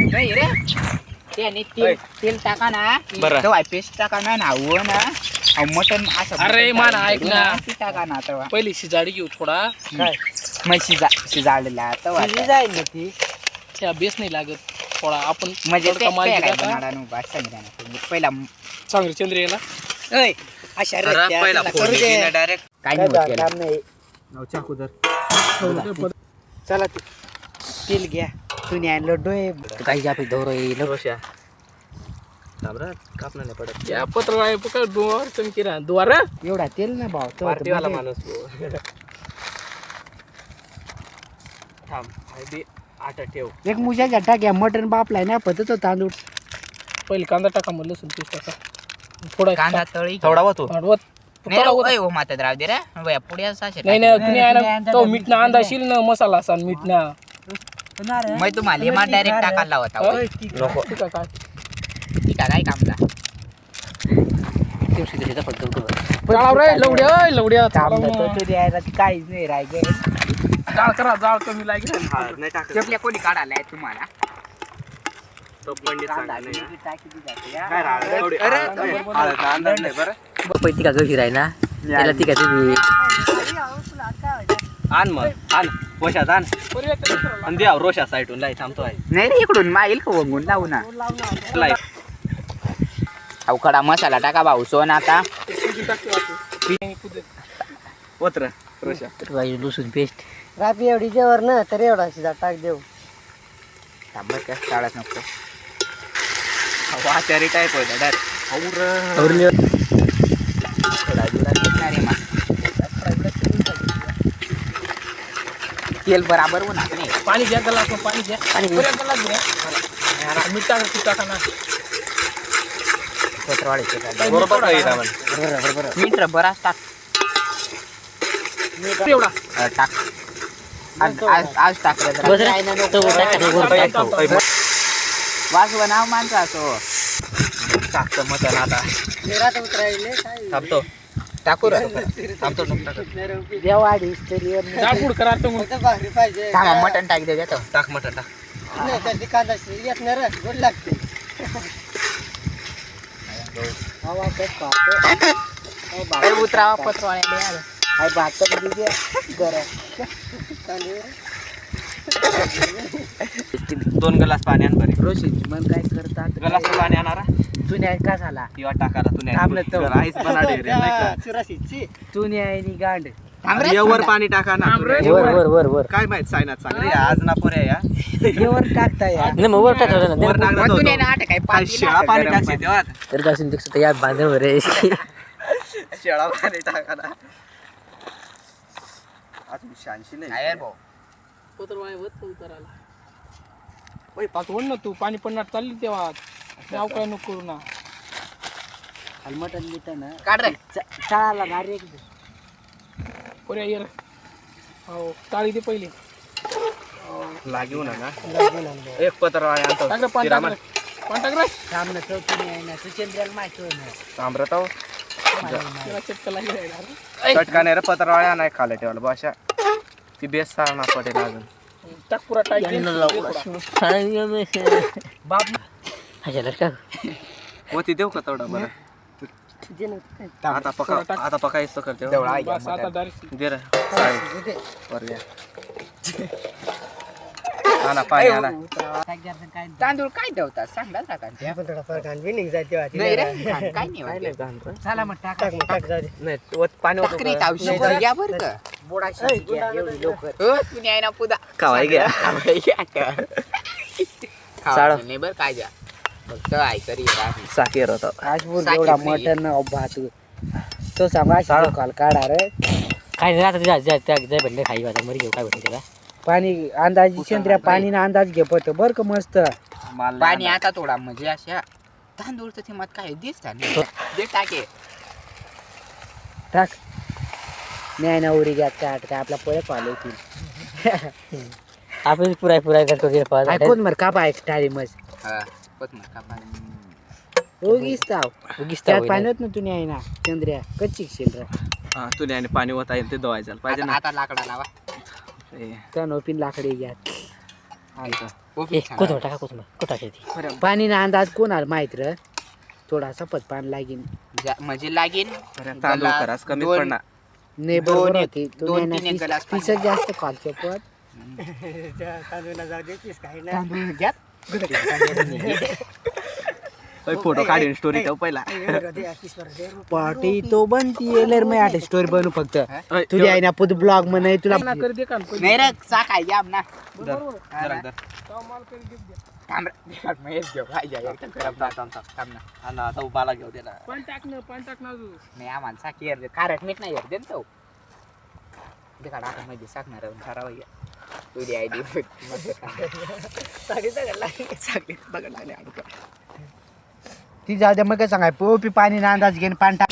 नाही रे त्याने तेल टाका ना तो पेस्ट टाका ना नाव ना मटन असं अरे मान ऐक ना टाका ना तेव्हा पहिली शिजाडी घेऊ थोडा काय मग शिजाडलेला तेव्हा जाईल ना ती त्या बेस नाही लागत थोडा आपण म्हणजे पहिला चांगली चंद्रियाला अशा डायरेक्ट काय नाही चला तेल घ्या तुम्ही आणलं डोळे काही आपली दौर येईल कापणार नाही पडत या पत्र आहे पकड डोर चमकीरा द्वार एवढा तेल ना भाव पार्टीवाला माणूस थांब आटा ठेव एक मुजाच्या टाक्या मटण बापलाय ना पद्धत तांदूळ पहिले कांदा टाका मग लसूण पेस्ट टाका थोडा कांदा तळी थोडा होतो माता राव दे रे पुढे नाही नाही तुम्ही आहे ना तो मीठ ना अंदाशील ना मसाला असा मीठ ना मग तुम्हाला डायरेक्ट टाकायला होता नको ठीक आहे काय ठीक आहे काय कामला लवड्या लवड्या काहीच नाही राहायचं जाळ करा जाळ कमी लागेल नाही टाकत चपल्या कोणी काढायला तुम्हाला अंदाज नाही बरं ती का गशी राही ना त्याला ती का तुम्ही आण मग आण पोशात आण आणि द्या रोशा साईडून लाई थांबतोय नाही रे इकडून माईल वंगून लावू ना लाई अवखडा मसाला टाका भाऊ सोन आता पत्र रोशा लसूण पेस्ट रात्री एवढी जेवर ना तर एवढा शिजा टाक देऊ थांबत त्या टाळत नको आचारी टाईप होता डायरेक्ट तेल बराबर होणार नाही पाणी घ्या गलास पाणी घ्या गलास घ्या मीठ टाका तू टाका ना पत्रवाडीचे बरोबर मीठ बराच टाक एवढा टाक आज टाकलं वासवा नाव माणसा असो टाकतो मटण आता थांबतो टाकू रे थांबतो देवाडी तरी जाळपूड करा पाहिजे मटन टाक दे देतो टाक मटण टाक नाही कांदा येत नाही रे गोड लागते उतरावा पत्रवाड्याला हाय भात दिली दोन ग्लास पाणी आण बरे रोशीची मग काय करतात ग्लास पाणी आणा तू न्याय का झाला किंवा टाकारा तू आपलं तो. आईस बनाडे रे नाही का तू न्याय नि गांड वर पाणी टाका ना वर काय माहित सायनात सांग रे आज ना पोरे या वर टाकता या वर टाकला तो काय काय शेळा पाणी टाकते तेव्हा तर दासून दिसत या बांधव रे शेळा पाणी टाका ना आज शानशी नाही भाऊ ओय पाचवण ना तू पाणी पडणार चालली तेव्हा नाव काय नको करू ना मटन बिटन काढ रे चाळाला गाडी कोऱ्या ये रे हो टाळी दे पहिली लागू ना एक पत्रवाळी आणतो टाक रे पाणी टाक रे पाणी टाक रे सामने चौकी आहे ना सुचेंद्रला माहिती होय ना तांबरत आहो त्याला चटका लागेल चटका नाही रे पत्रवाळ्या नाही खाल्ल्या ठेवलं भाषा ती बेस सारणा पडेल अजून टाक पुरा टाक बाप का होती देऊ का तेवढा बरं आता पकायचं करते बस आता डायरेक्ट दे रे आणा पाणी आणा तांदूळ काय ठेवतात सांगा नाही रे काय नाही चला मग टाक नाही पाणी औषध घ्या बरं का बोडाशी घ्या एवढी लवकर तू न्याय ना पुदा खावाय घ्या नाही बरं काय द्या फक्त ऐकरी साखर होता आज बोल एवढा मटन भात तो सांगा काल काढा रे काय आता जाय भेटले खाई आता मरी घेऊ काय भेटले त्याला पाणी अंदाज चंद्र्या पाणी ना अंदाज घे पत बर का मस्त पाणी आता थोडा म्हणजे अशा तांदूळ तर मत काय दिसतात दे टाके टाक नाही ना उरी घ्या काय आपला पोळे पाले होतील आपण पुराय करतो कोण मर का पाय टाळी मज हा कोथमर कापा उगीच त्यात पाण्यात ना तुम्ही आहे ना चंद्र्या कच्ची शेल हा तुला आणि पाणी होता येईल ते धुवायला पाहिजे ना आता लाकडा लावा तर नोपीन लाकडे घ्या कोथमर टाका कोथमर पाणी ना अंदाज कोणाला माहित र थोडासा पतपान लागेल म्हणजे लागेल तांदूळ करास कमी पडणार नाही बरोबर होती दोन तीन ग्लास पिसच जास्त खालचं पण फोटो काढीन स्टोरी ठेव पहिला पार्टी तो बनती लेर मी आठ स्टोरी बनू फक्त तुझी आहे ना पुढे ब्लॉग म्हणे तुला कर दे का नाही रे चाकाय घ्या ना माल कर दे थांब रे महेश घेऊ काय जाय थांब ना आता उभाला घेऊ दे ना पाणी टाक ना अजून नाही आम्हाला चाकी यार खारट मीठ नाही यार दे तो देखा आता मध्ये साकणार ठराव तुझी आयडी बघा लागले ती जाऊ द्या मग काय सांगाय पोपी पाणी ना अंदाज घेऊन पाणी टाक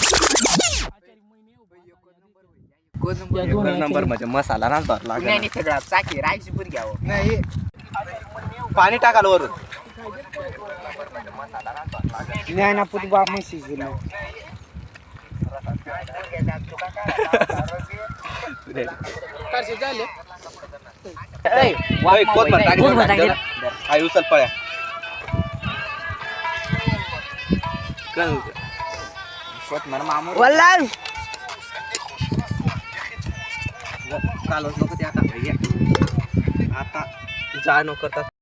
नंबर म्हणजे मसाला ना नाही सगळं चाकी राहायची पुरी घ्यावं नाही पाणी टाकाल वरून नाही ना पुढे बाप म्हशी कारशे झाले आई उचल पळ्या मामू कालच नको ते आता आता जा नको करतात